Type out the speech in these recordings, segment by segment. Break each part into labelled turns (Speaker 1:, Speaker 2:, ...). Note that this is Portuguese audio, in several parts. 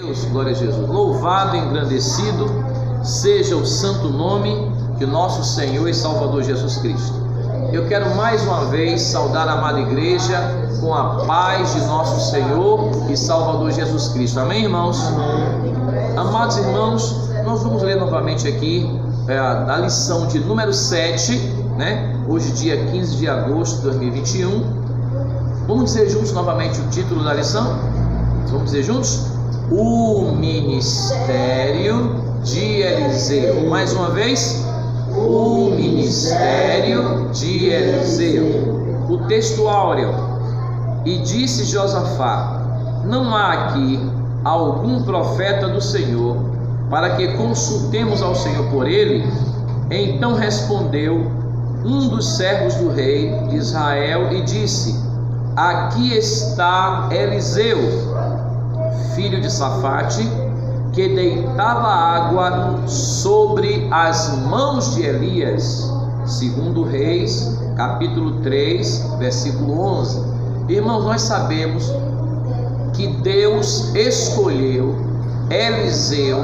Speaker 1: Deus, glória a Jesus. Louvado e engrandecido seja o santo nome de nosso Senhor e Salvador Jesus Cristo. Eu quero mais uma vez saudar a amada igreja com a paz de nosso Senhor e Salvador Jesus Cristo. Amém, irmãos? Amados irmãos, nós vamos ler novamente aqui a lição de número 7, né? Hoje, dia 15 de agosto de 2021. Vamos dizer juntos novamente o título da lição? Vamos dizer juntos? O ministério de Eliseu. Mais uma vez, o ministério de Eliseu. O texto áureo. E disse Josafá: não há aqui algum profeta do Senhor, para que consultemos ao Senhor por ele? Então respondeu um dos servos do rei de Israel e disse: aqui está Eliseu, filho de Safate, que deitava água sobre as mãos de Elias. Segundo Reis, capítulo 3, versículo 11. Irmãos, nós sabemos que Deus escolheu Eliseu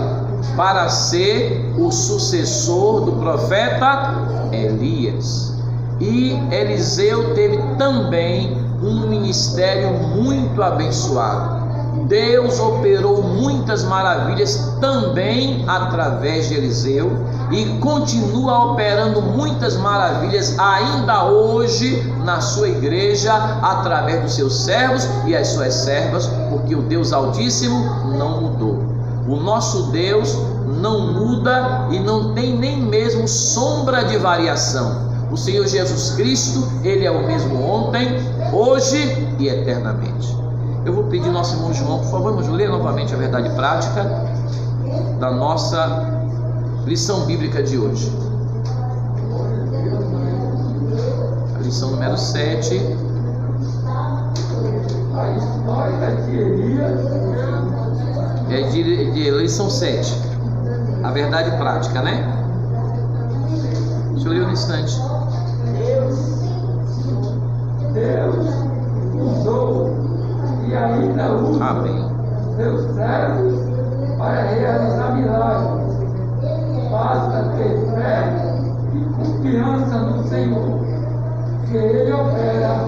Speaker 1: para ser o sucessor do profeta Elias. E Eliseu teve também um ministério muito abençoado. Deus operou muitas maravilhas também através de Eliseu e continua operando muitas maravilhas ainda hoje na sua igreja através dos seus servos e as suas servas, porque o Deus Altíssimo não mudou. O nosso Deus não muda e não tem nem mesmo sombra de variação. O Senhor Jesus Cristo, Ele é o mesmo ontem, hoje e eternamente. Eu vou pedir nosso irmão João, por favor, vamos ler novamente a verdade prática da nossa lição bíblica de hoje. A lição número 7.
Speaker 2: A história de Elias
Speaker 1: É de lição 7. A verdade prática, né? Deixa eu ler um instante.
Speaker 2: Deus usou e ainda usa
Speaker 1: Amém.
Speaker 2: seus servos para realizar milagres. Basta ter fé e confiança no Senhor, que Ele opera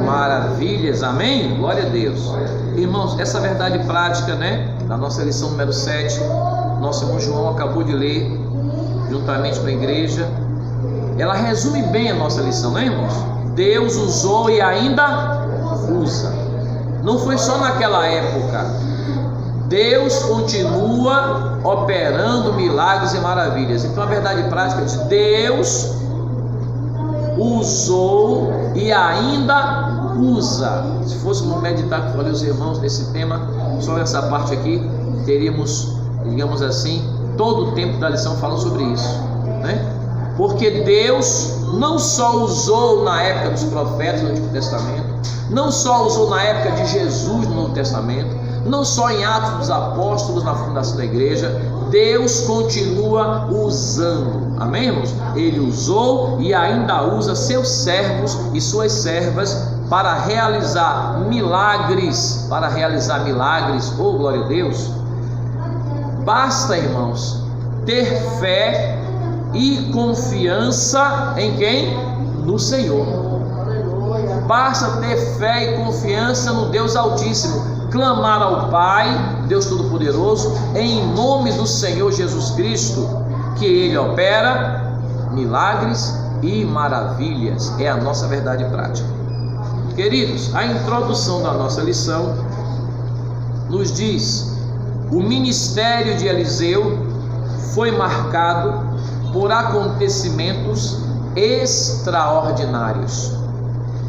Speaker 1: Maravilhas, amém? Glória a Deus. Irmãos, essa verdade prática, né, da nossa lição número 7, nosso irmão João acabou de ler juntamente com a igreja. Ela resume bem a nossa lição, né, irmãos? Deus usou e ainda usa. Não foi só naquela época. Deus continua operando milagres e maravilhas. Então a verdade prática é de Deus usou e ainda usa. Se fôssemos meditar, como falei os irmãos, nesse tema, só essa parte aqui, teríamos, digamos assim, todo o tempo da lição falando sobre isso, né? Porque Deus não só usou na época dos profetas no Antigo Testamento, não só usou na época de Jesus no Novo Testamento, não só em Atos dos Apóstolos, na fundação da igreja. Deus continua usando, amém, irmãos? Ele usou e ainda usa seus servos e suas servas para realizar milagres, oh glória a Deus. Basta, irmãos, ter fé e confiança em quem? No Senhor. Basta ter fé e confiança no Deus Altíssimo, clamar ao Pai, Deus Todo-Poderoso, em nome do Senhor Jesus Cristo, que Ele opera milagres e maravilhas. É a nossa verdade prática. Queridos, a introdução da nossa lição nos diz: o ministério de Eliseu foi marcado por acontecimentos extraordinários.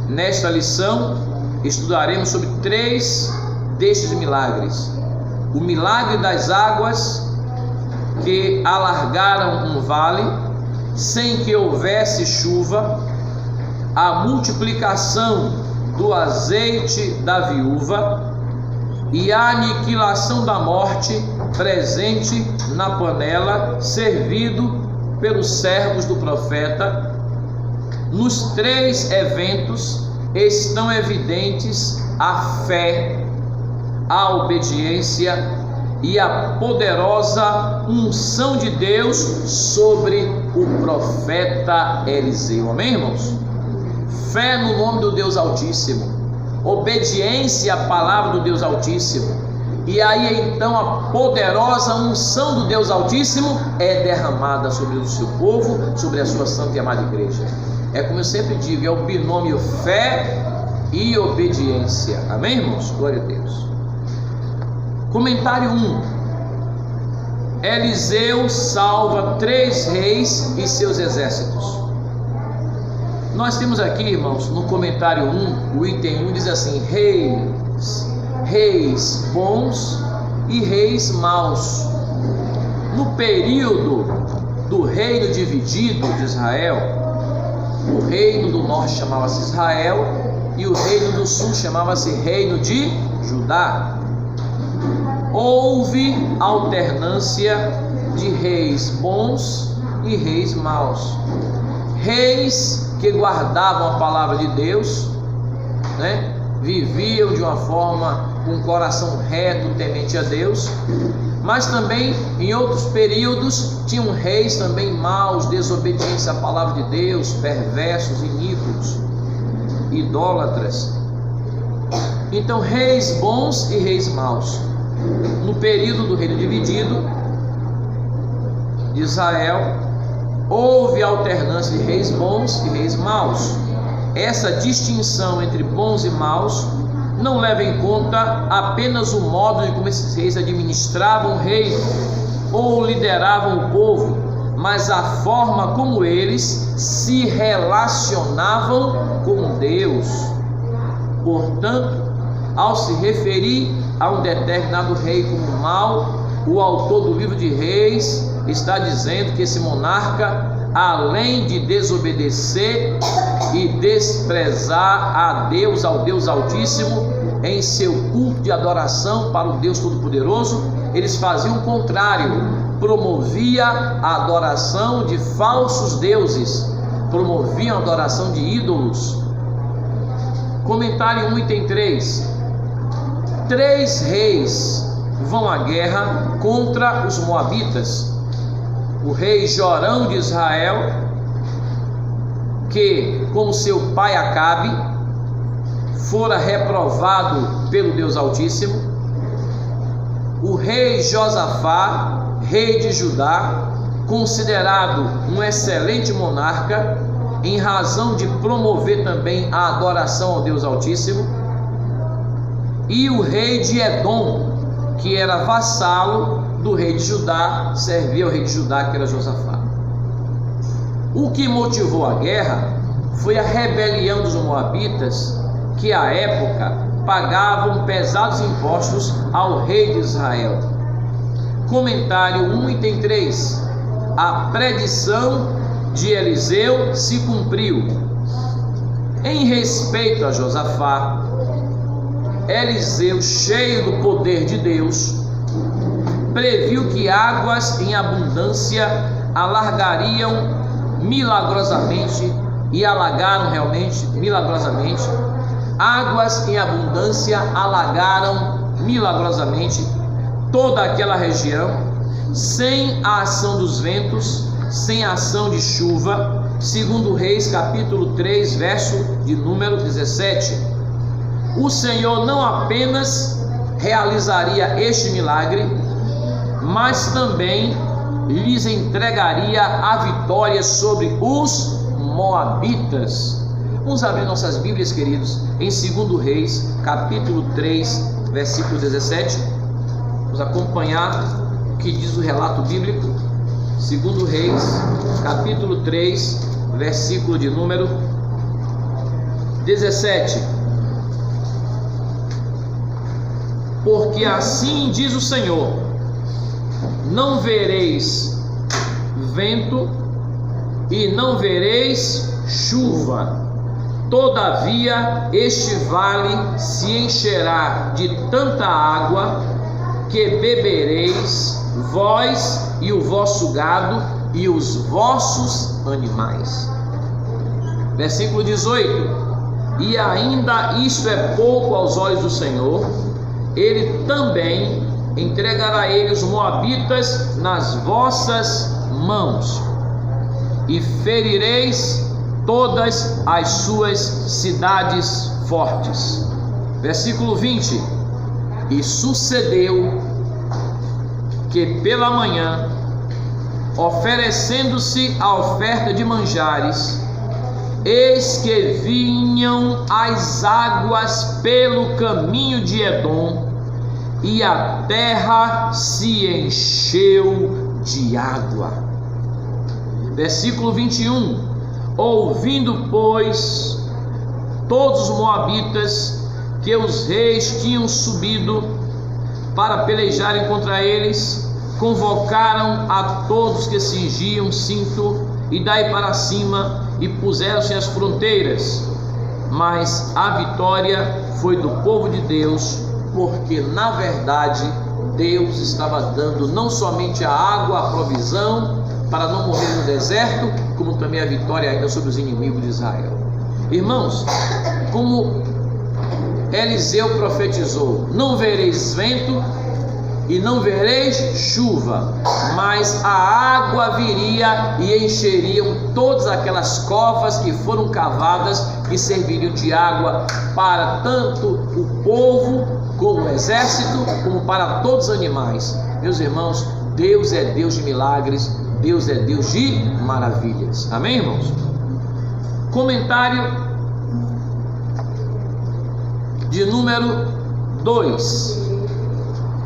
Speaker 1: Nesta lição estudaremos sobre 3 destes milagres: o milagre das águas que alargaram um vale sem que houvesse chuva, a multiplicação do azeite da viúva e a aniquilação da morte presente na panela, servido pelos servos do profeta. Nos 3 eventos estão evidentes a fé, a obediência e a poderosa unção de Deus sobre o profeta Eliseu. Amém, irmãos? Fé no nome do Deus Altíssimo, obediência à palavra do Deus Altíssimo, e aí então a poderosa unção do Deus Altíssimo é derramada sobre o seu povo, sobre a sua santa e amada igreja. É como eu sempre digo, é o binômio fé e obediência. Amém, irmãos? Glória a Deus. Comentário 1. Eliseu salva 3 reis e seus exércitos. Nós temos aqui, irmãos, no comentário 1, o item 1 diz assim: reis bons e reis maus. No período do reino dividido de Israel, o reino do norte chamava-se Israel e o reino do sul chamava-se reino de Judá. Houve alternância de reis bons e reis maus. Reis que guardavam a palavra de Deus, viviam de uma forma com um coração reto, temente a Deus, mas também em outros períodos tinham reis também maus, desobedientes à palavra de Deus, perversos, iníquos, idólatras. Então, reis bons e reis maus. No período do reino dividido de Israel, houve alternância de reis bons e reis maus. Essa distinção entre bons e maus não leva em conta apenas o modo de como esses reis administravam o reino ou lideravam o povo, mas a forma como eles se relacionavam com Deus. Portanto, ao se referir a um determinado rei como mau, o autor do livro de Reis está dizendo que esse monarca, além de desobedecer e desprezar a Deus, ao Deus Altíssimo, em seu culto de adoração para o Deus Todo-Poderoso, eles faziam o contrário, promovia a adoração de falsos deuses, promoviam a adoração de ídolos. Comentário 1, item 3. 3 reis vão à guerra contra os moabitas. O rei Jorão de Israel, que como seu pai Acabe fora reprovado pelo Deus Altíssimo. O rei Josafá, rei de Judá, considerado um excelente monarca em razão de promover também a adoração ao Deus Altíssimo. E o rei de Edom, que era vassalo do rei de Judá, servia ao rei de Judá, que era Josafá. O que motivou a guerra foi a rebelião dos moabitas, que à época pagavam pesados impostos ao rei de Israel. Comentário 1, item 3. A predição de Eliseu se cumpriu. Em respeito a Josafá, Eliseu, cheio do poder de Deus, previu que águas em abundância alargariam milagrosamente, e alagaram realmente milagrosamente. Águas em abundância alagaram milagrosamente toda aquela região, sem a ação dos ventos, sem a ação de chuva, segundo Reis capítulo 3, verso de número 17. O Senhor não apenas realizaria este milagre, mas também lhes entregaria a vitória sobre os moabitas. Vamos abrir nossas Bíblias, queridos, em 2 Reis, capítulo 3, versículo 17. Vamos acompanhar o que diz o relato bíblico. 2 Reis, capítulo 3, versículo de número 17. Porque assim diz o Senhor: não vereis vento e não vereis chuva, todavia este vale se encherá de tanta água que bebereis, vós e o vosso gado e os vossos animais. Versículo 18: e ainda isto é pouco aos olhos do Senhor, ele também entregará ele os moabitas nas vossas mãos, e ferireis todas as suas cidades fortes. Versículo 20: E sucedeu que pela manhã, oferecendo-se a oferta de manjares, eis que vinham as águas pelo caminho de Edom, e a terra se encheu de água. Versículo 21: Ouvindo, pois, todos os moabitas que os reis tinham subido para pelejarem contra eles, convocaram a todos que cingiam cinto, e daí para cima, e puseram-se às fronteiras. Mas a vitória foi do povo de Deus, porque na verdade Deus estava dando não somente a água, a provisão, para não morrer no deserto, como também a vitória ainda sobre os inimigos de Israel. Irmãos, como Eliseu profetizou: não vereis vento e não vereis chuva, mas a água viria e encheriam todas aquelas covas que foram cavadas, que serviriam de água para tanto o povo como o exército, como para todos os animais. Meus irmãos, Deus é Deus de milagres, Deus é Deus de maravilhas. Amém, irmãos? Comentário de número 2.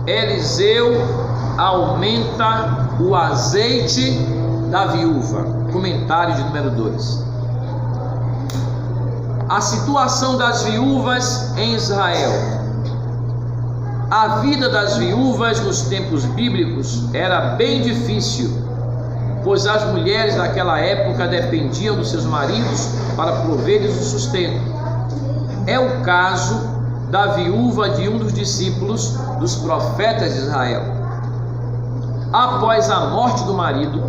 Speaker 1: Eliseu aumenta o azeite da viúva. Comentário de número 2. A situação das viúvas em Israel. A vida das viúvas nos tempos bíblicos era bem difícil, pois as mulheres naquela época dependiam dos seus maridos para prover-lhes o sustento. É o caso da viúva de um dos discípulos dos profetas de Israel. Após a morte do marido,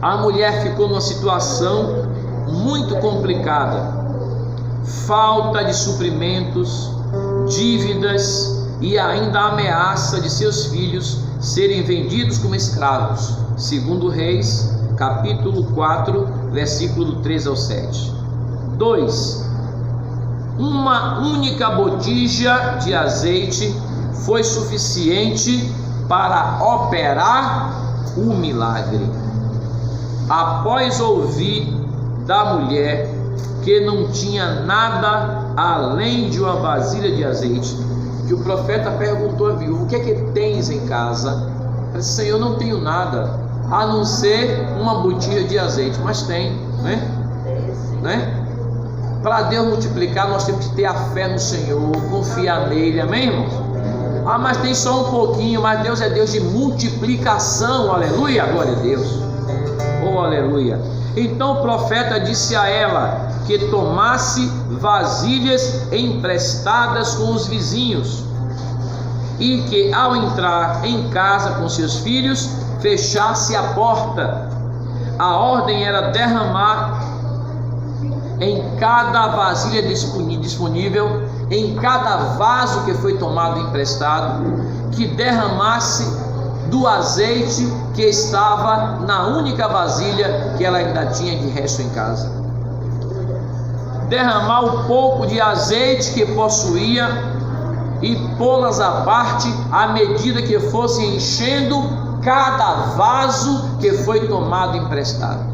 Speaker 1: a mulher ficou numa situação muito complicada: falta de suprimentos, dívidas e ainda a ameaça de seus filhos serem vendidos como escravos. Segundo Reis, capítulo 4, versículo do 3 ao 7. 2. Uma única botija de azeite foi suficiente para operar o milagre. Após ouvir da mulher que não tinha nada além de uma vasilha de azeite, que o profeta perguntou à viúva: o que é que tens em casa? Ela disse: Senhor, não tenho nada a não ser uma botija de azeite. Mas tem, né? Para Deus multiplicar, nós temos que ter a fé no Senhor, confiar nele, amém, irmãos? Ah, mas tem só um pouquinho. Mas Deus é Deus de multiplicação, aleluia, glória a Deus, oh aleluia. Então o profeta disse a ela que tomasse vasilhas emprestadas com os vizinhos, e que ao entrar em casa com seus filhos, fechasse a porta. A ordem era derramar em cada vasilha disponível, em cada vaso que foi tomado emprestado, que derramasse do azeite que estava na única vasilha que ela ainda tinha de resto em casa. Derramar o pouco de azeite que possuía e pô-las à parte à medida que fosse enchendo cada vaso que foi tomado emprestado.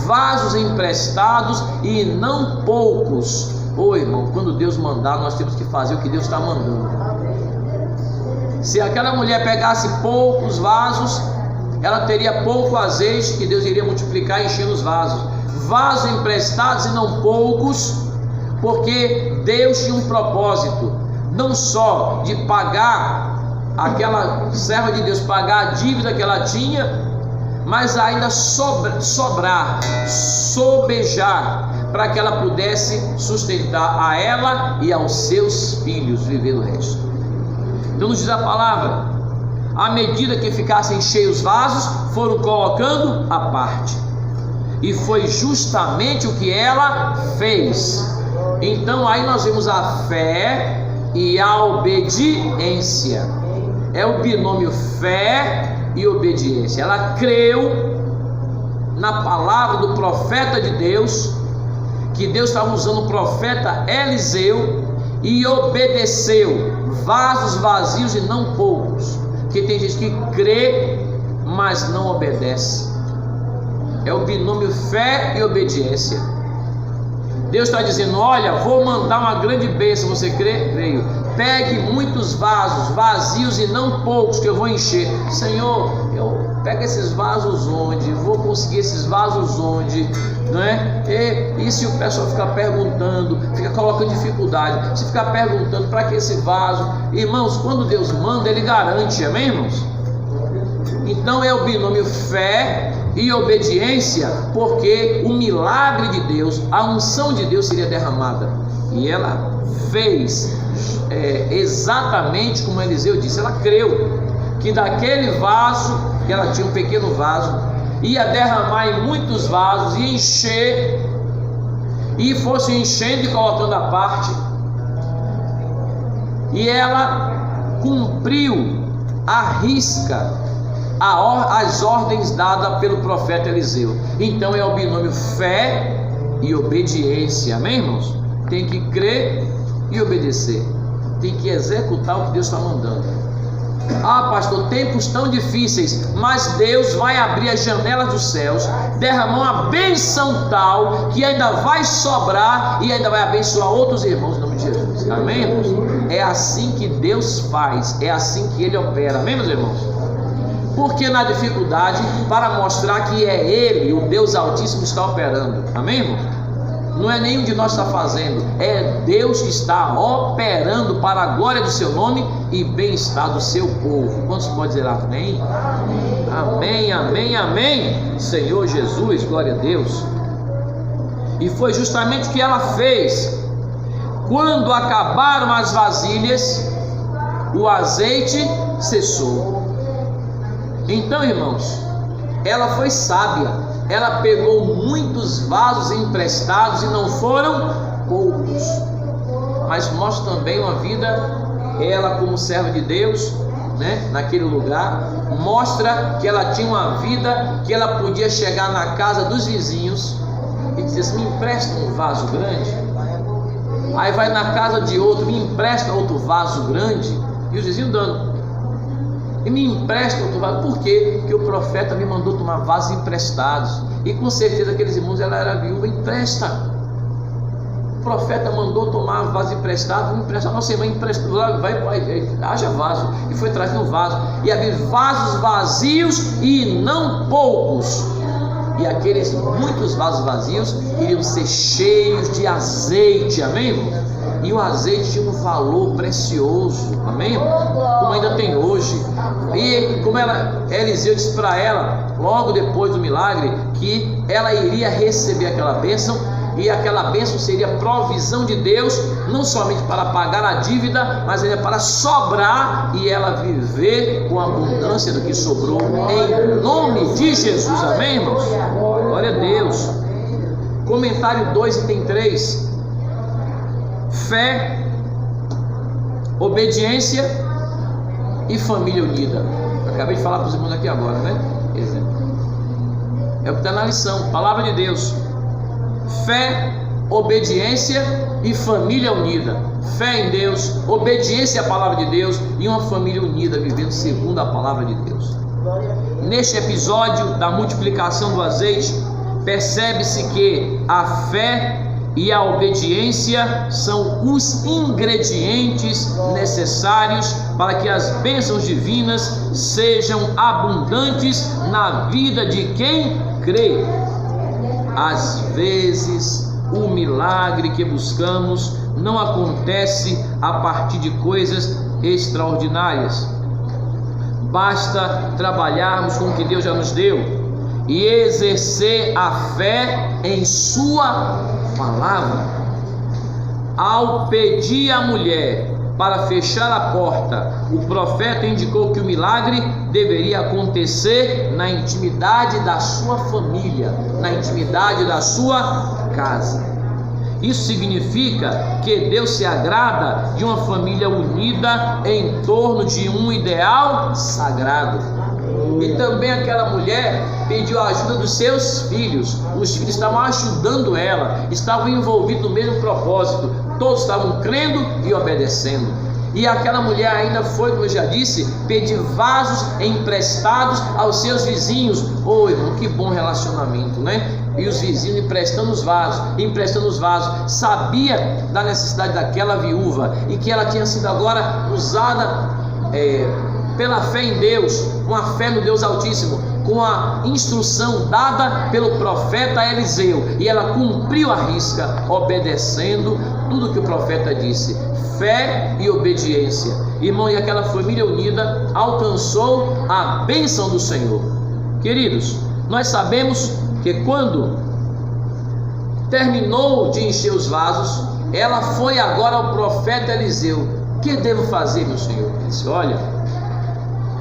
Speaker 1: Vasos emprestados e não poucos. Ô irmão, quando Deus mandar, nós temos que fazer o que Deus está mandando. Se aquela mulher pegasse poucos vasos, ela teria pouco azeite que Deus iria multiplicar e encher os vasos. Vasos emprestados e não poucos, porque Deus tinha um propósito, não só de pagar aquela serva de Deus, pagar a dívida que ela tinha, mas ainda sobrar, sobejar, para que ela pudesse sustentar a ela e aos seus filhos, viver o resto. Então nos diz a palavra: à medida que ficassem cheios os vasos, foram colocando à parte, e foi justamente o que ela fez. Então aí nós vemos a fé e a obediência. É o binômio fé e obediência. Ela creu na palavra do profeta de Deus, que Deus estava usando o profeta Eliseu, e obedeceu. Vasos vazios e não poucos. Porque tem gente que crê, mas não obedece. É o binômio fé e obediência. Deus está dizendo: olha, vou mandar uma grande bênção. Você crê? Creio. Pegue muitos vasos vazios e não poucos, que eu vou encher. Senhor, eu pego esses vasos onde? Vou conseguir esses vasos onde? Não é? E se o pessoal ficar perguntando, fica colocando dificuldade, se ficar perguntando para que esse vaso? Irmãos, quando Deus manda, Ele garante, amém, irmãos? Então é o binômio fé e obediência, porque o milagre de Deus, a unção de Deus seria derramada, e ela fez exatamente como Eliseu disse. Ela creu que daquele vaso, que ela tinha um pequeno vaso, ia derramar em muitos vasos e encher, e fosse enchendo e colocando à parte, e ela cumpriu à risca as ordens dadas pelo profeta Eliseu. Então é o binômio fé e obediência, amém, irmãos? Tem que crer e obedecer, tem que executar o que Deus está mandando. Ah, pastor, tempos tão difíceis, mas Deus vai abrir as janelas dos céus, derramar uma bênção tal, que ainda vai sobrar e ainda vai abençoar outros irmãos em nome de Jesus, amém, irmãos? É assim que Deus faz, é assim que Ele opera, amém, meus irmãos? Porque na dificuldade, para mostrar que é Ele, o Deus Altíssimo, está operando, amém, irmãos? Não é nenhum de nós que está fazendo, é Deus que está operando para a glória do seu nome e bem-estar do seu povo. Quantos podem dizer amém? Amém, amém, amém. Senhor Jesus, glória a Deus. E foi justamente o que ela fez. Quando acabaram as vasilhas, o azeite cessou. Então, irmãos, ela foi sábia. Ela pegou muitos vasos emprestados e não foram poucos. Mas mostra também uma vida, ela como serva de Deus, né, naquele lugar, mostra que ela tinha uma vida que ela podia chegar na casa dos vizinhos e dizer assim: me empresta um vaso grande. Aí vai na casa de outro, me empresta outro vaso grande, e os vizinhos dando. E me empresta outro vaso. Por quê? Porque o profeta me mandou tomar vasos emprestados. E com certeza aqueles irmãos, ela era viúva, empresta. O profeta mandou tomar vaso emprestado, empresta. Nossa irmã emprestou, vai, haja vaso. E foi trazendo vaso. E havia vasos vazios e não poucos. E aqueles muitos vasos vazios iriam ser cheios de azeite, amém, irmão? E o azeite tinha um valor precioso, amém, irmão? Como ainda tem hoje. E como Eliseu disse para ela, logo depois do milagre, que ela iria receber aquela bênção, e aquela bênção seria provisão de Deus, não somente para pagar a dívida, mas ainda para sobrar e ela viver com a abundância do que sobrou, em nome de Jesus, amém, irmãos? Glória a Deus. Comentário 2, item 3: fé, obediência e família unida. Eu acabei de falar para os irmãos aqui agora, né? Exemplo. É o que está na lição, palavra de Deus. Fé, obediência e família unida. Fé em Deus, obediência à palavra de Deus e uma família unida, vivendo segundo a palavra de Deus. Neste episódio da multiplicação do azeite, percebe-se que a fé e a obediência são os ingredientes necessários para que as bênçãos divinas sejam abundantes na vida de quem crê. Às vezes, o milagre que buscamos não acontece a partir de coisas extraordinárias. Basta trabalharmos com o que Deus já nos deu e exercer a fé em Sua palavra. Ao pedir à mulher para fechar a porta, o profeta indicou que o milagre deveria acontecer na intimidade da sua família, na intimidade da sua casa. Isso significa que Deus se agrada de uma família unida em torno de um ideal sagrado. E também aquela mulher pediu a ajuda dos seus filhos. Os filhos estavam ajudando ela, estavam envolvidos no mesmo propósito, todos estavam crendo e obedecendo. E aquela mulher ainda foi, como eu já disse, pedir vasos emprestados aos seus vizinhos. Ô irmão, que bom relacionamento, né? E os vizinhos emprestando os vasos, sabia da necessidade daquela viúva e que ela tinha sido agora usada pela fé em Deus, uma fé no Deus Altíssimo, com a instrução dada pelo profeta Eliseu, e ela cumpriu a risca, obedecendo tudo que o profeta disse. Fé e obediência, irmão, e aquela família unida alcançou a bênção do Senhor. Queridos, nós sabemos que quando terminou de encher os vasos, ela foi agora ao profeta Eliseu. O que devo fazer, meu senhor? Ele disse: olha,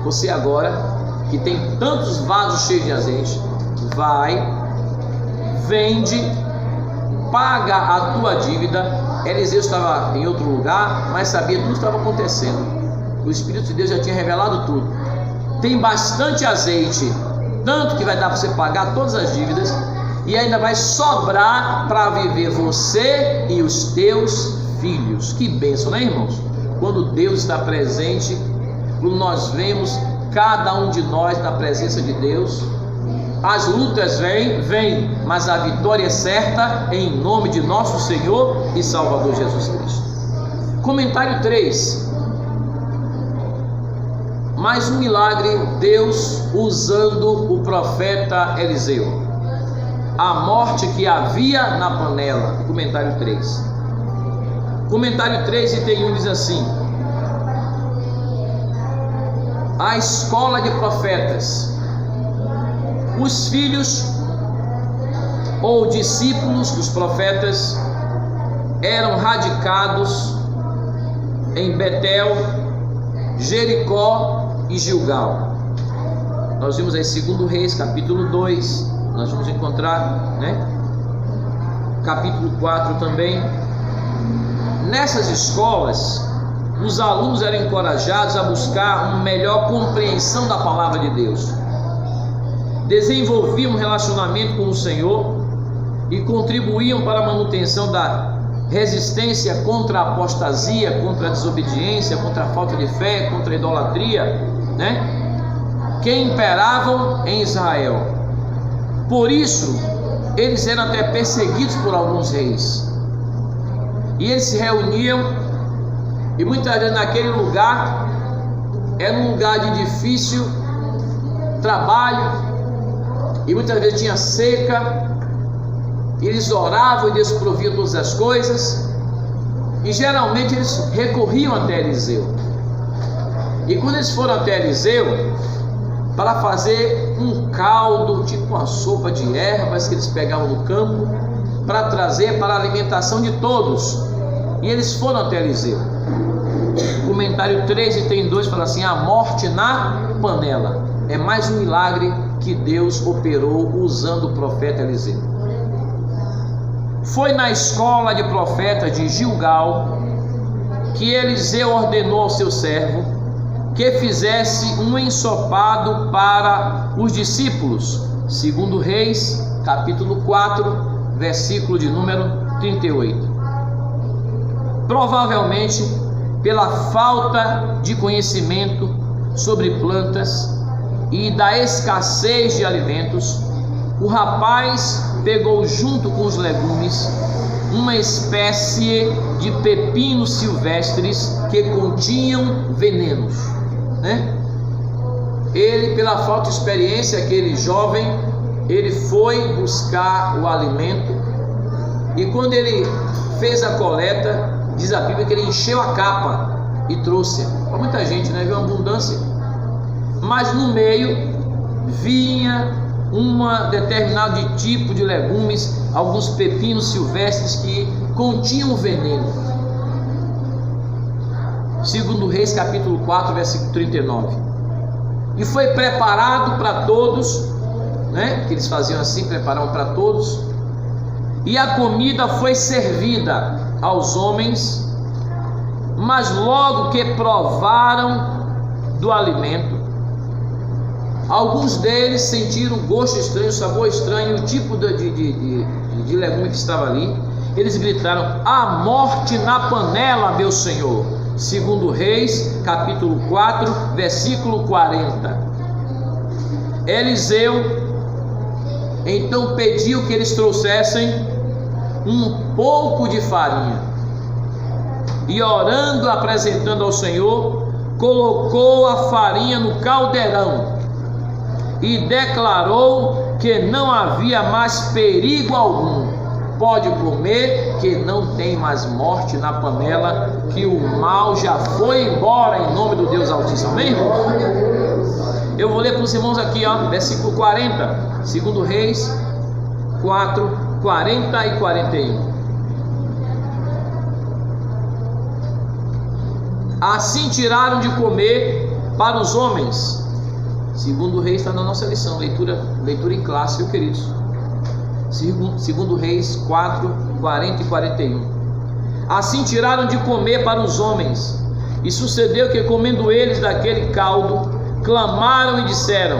Speaker 1: você agora que tem tantos vasos cheios de azeite, vai, vende, paga a tua dívida. Eliseu estava em outro lugar, mas sabia tudo que estava acontecendo. O Espírito de Deus já tinha revelado tudo. Tem bastante azeite, tanto que vai dar para você pagar todas as dívidas, e ainda vai sobrar para viver você e os teus filhos. Que bênção, né, irmãos? Quando Deus está presente, quando nós vemos cada um de nós na presença de Deus, as lutas vêm, mas a vitória é certa em nome de nosso Senhor e Salvador Jesus Cristo. Comentário 3. Mais um milagre, Deus usando o profeta Eliseu. A morte que havia na panela. Comentário 3. Comentário 3, item 1 diz assim: a escola de profetas. Os filhos ou discípulos dos profetas eram radicados em Betel, Jericó e Gilgal. Nós vimos aí 2 Reis, capítulo 2, nós vamos encontrar, né? Capítulo 4 também. Nessas escolas, os alunos eram encorajados a buscar uma melhor compreensão da palavra de Deus. Desenvolviam um relacionamento com o Senhor e contribuíam para a manutenção da resistência contra a apostasia, contra a desobediência, contra a falta de fé, contra a idolatria, né? Que imperavam em Israel. Por isso, eles eram até perseguidos por alguns reis. E eles se reuniam, e muitas vezes naquele lugar era um lugar de difícil trabalho, e muitas vezes tinha seca. Eles oravam e Deus provia todas as coisas, e geralmente eles recorriam até Eliseu. E quando eles foram até Eliseu para fazer um caldo, tipo uma sopa de ervas que eles pegavam no campo, para trazer para a alimentação de todos, e eles foram até Eliseu. Comentário 3, item 2 fala assim: a morte na panela. É mais um milagre que Deus operou usando o profeta Eliseu. Foi na escola de profetas de Gilgal que Eliseu ordenou ao seu servo que fizesse um ensopado para os discípulos. 2 Reis, capítulo 4, versículo de número 38. Provavelmente pela falta de conhecimento sobre plantas e da escassez de alimentos, o rapaz pegou junto com os legumes uma espécie de pepinos silvestres que continham venenos, né? Ele, pela falta de experiência, aquele jovem, ele foi buscar o alimento, e quando ele fez a coleta, diz a Bíblia que ele encheu a capa e trouxe para muita gente, né? Viu uma abundância, mas no meio vinha uma determinado tipo de legumes, alguns pepinos silvestres que continham veneno. 2 Reis capítulo 4, versículo 39. E foi preparado para todos, né? Que eles faziam assim, preparavam para todos. E a comida foi servida aos homens, mas logo que provaram do alimento, alguns deles sentiram gosto estranho, sabor estranho, o tipo de legume que estava ali. Eles gritaram: a morte na panela, meu senhor. Segundo Reis, capítulo 4, versículo 40. Eliseu então pediu que eles trouxessem um pouco de farinha, e orando, apresentando ao Senhor, colocou a farinha no caldeirão e declarou que não havia mais perigo algum. Pode comer, que não tem mais morte na panela, que o mal já foi embora, em nome do Deus Altíssimo. Amém, irmãos? Eu vou ler para os irmãos aqui, ó, versículo 40, segundo Reis 4, 40 e 41. Assim tiraram de comer para os homens. Segundo Reis está na nossa lição, leitura em classe, viu, queridos? Segundo Reis 4, 40 e 41. Assim tiraram de comer para os homens, e sucedeu que, comendo eles daquele caldo, clamaram e disseram: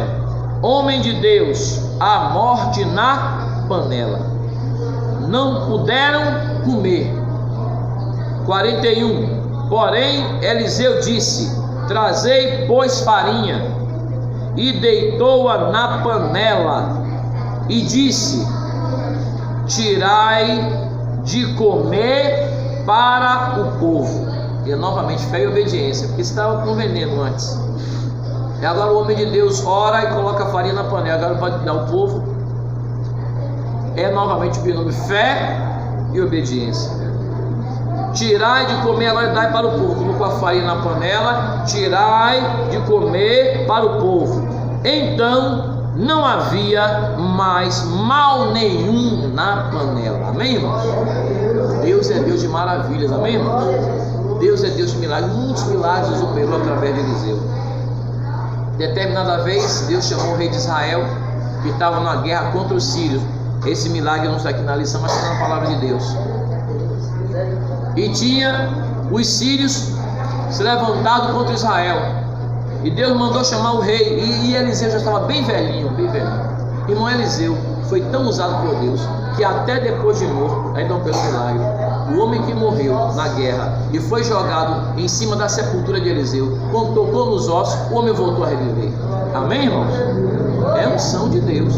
Speaker 1: homem de Deus, a morte na panela. Não puderam comer. 41. Porém Eliseu disse: trazei, pois, farinha. E deitou-a na panela e disse: tirai de comer para o povo. E novamente fé e obediência, porque estava com veneno antes. E agora o homem de Deus ora e coloca a farinha na panela. Agora pode dar ao povo. É novamente o nome fé e obediência. Tirai de comer, agora dai para o povo. Colocou a farinha na panela, tirai de comer para o povo. Então não havia mais mal nenhum na panela. Amém, irmãos? Deus é Deus de maravilhas. Amém, irmãos? Deus é Deus de milagres. Muitos milagres operou através de Eliseu. Determinada vez, Deus chamou o rei de Israel, que estava na guerra contra os sírios. Esse milagre não está aqui na lição, mas está na palavra de Deus. E tinha os sírios se levantado contra Israel. E Deus mandou chamar o rei. E Eliseu já estava bem velhinho, bem velhinho. Irmão, Eliseu foi tão usado por Deus que até depois de morto, ainda não pelo milagre, o homem que morreu na guerra e foi jogado em cima da sepultura de Eliseu, quando tocou nos ossos, o homem voltou a reviver. Amém, irmãos? É unção de Deus.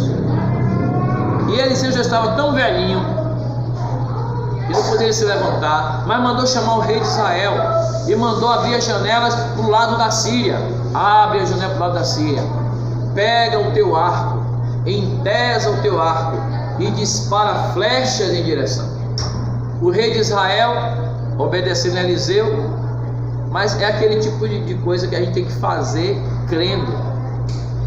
Speaker 1: E Eliseu já estava tão velhinho que não poderia se levantar, mas mandou chamar o rei de Israel e mandou abrir as janelas para o lado da Síria. Abre a janela para o lado da Síria, pega o teu arco, entesa o teu arco e dispara flechas em direção. O rei de Israel obedecendo a Eliseu, mas é aquele tipo de coisa que a gente tem que fazer crendo.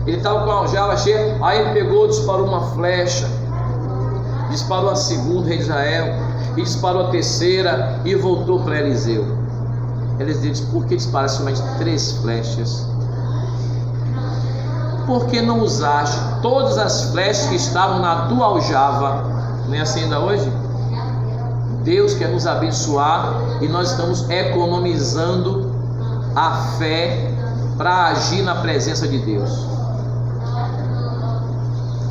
Speaker 1: Ele estava com a aljava cheia, aí ele pegou, disparou uma flecha, disparou a segunda, o rei de Israel, e disparou a terceira e voltou para Eliseu. Eliseu disse: por que disparaste somente 3 flechas? Por que não usaste todas as flechas que estavam na tua aljava? Não é assim ainda hoje? Deus quer nos abençoar e nós estamos economizando a fé para agir na presença de Deus.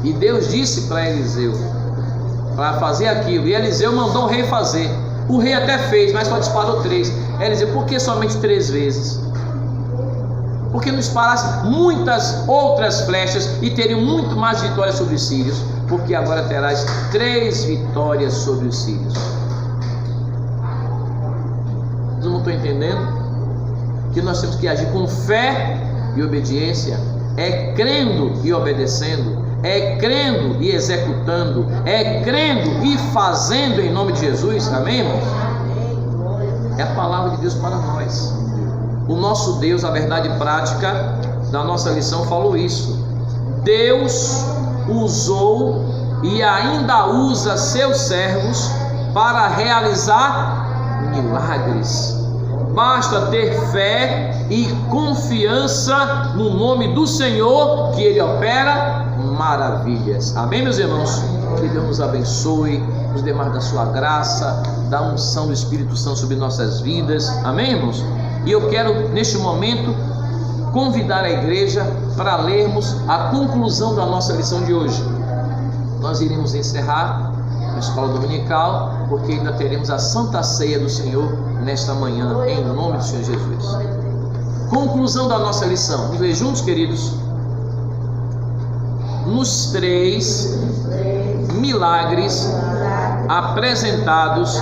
Speaker 1: E Deus disse para Eliseu para fazer aquilo, e Eliseu mandou o rei fazer. O rei até fez, mas só disparou 3. Eliseu: por que somente 3 vezes? Porque não disparasse muitas outras flechas e teriam muito mais vitórias sobre os sírios, porque agora terás 3 vitórias sobre os sírios. Eu não estou entendendo que nós temos que agir com fé e obediência, é crendo e obedecendo, é crendo e executando, é crendo e fazendo em nome de Jesus. Amém, irmãos? É a palavra de Deus para nós. O nosso Deus, a verdade prática da nossa lição falou isso. Deus usou e ainda usa seus servos para realizar milagres. Basta ter fé e confiança no nome do Senhor, que Ele opera maravilhas. Amém, meus irmãos? Que Deus nos abençoe, nos dê mais da sua graça, da unção do Espírito Santo sobre nossas vidas. Amém, irmãos? E eu quero, neste momento, convidar a igreja para lermos a conclusão da nossa lição de hoje. Nós iremos encerrar a escola dominical, porque ainda teremos a Santa Ceia do Senhor nesta manhã, em nome do Senhor Jesus. Conclusão da nossa lição. Vamos ler juntos, queridos? Nos 3 milagres apresentados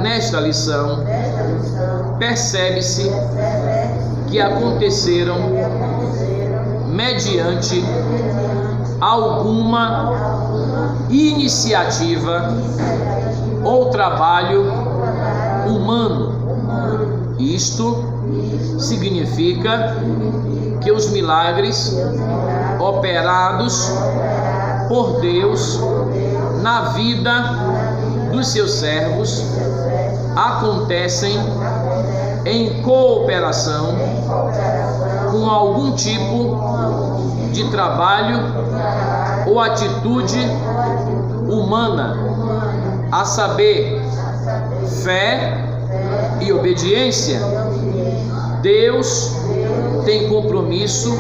Speaker 1: nesta lição, percebe-se que aconteceram mediante alguma iniciativa ou trabalho humano. Isto significa que os milagres operados por Deus na vida dos seus servos acontecem em cooperação com algum tipo de trabalho ou atitude humana, a saber, fé e obediência. Deus tem compromisso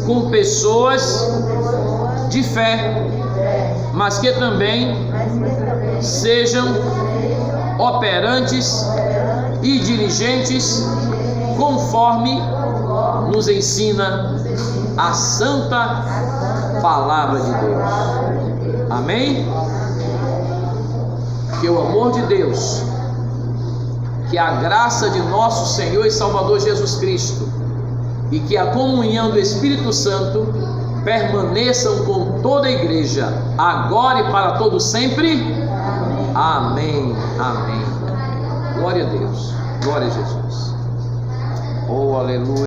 Speaker 1: com pessoas de fé, mas que também sejam operantes e diligentes, conforme nos ensina a santa palavra de Deus. Amém? Que o amor de Deus, que a graça de nosso Senhor e Salvador Jesus Cristo e que a comunhão do Espírito Santo permaneçam com toda a igreja, agora e para todo sempre. Amém, amém. Glória a Deus, glória a Jesus. Oh, aleluia.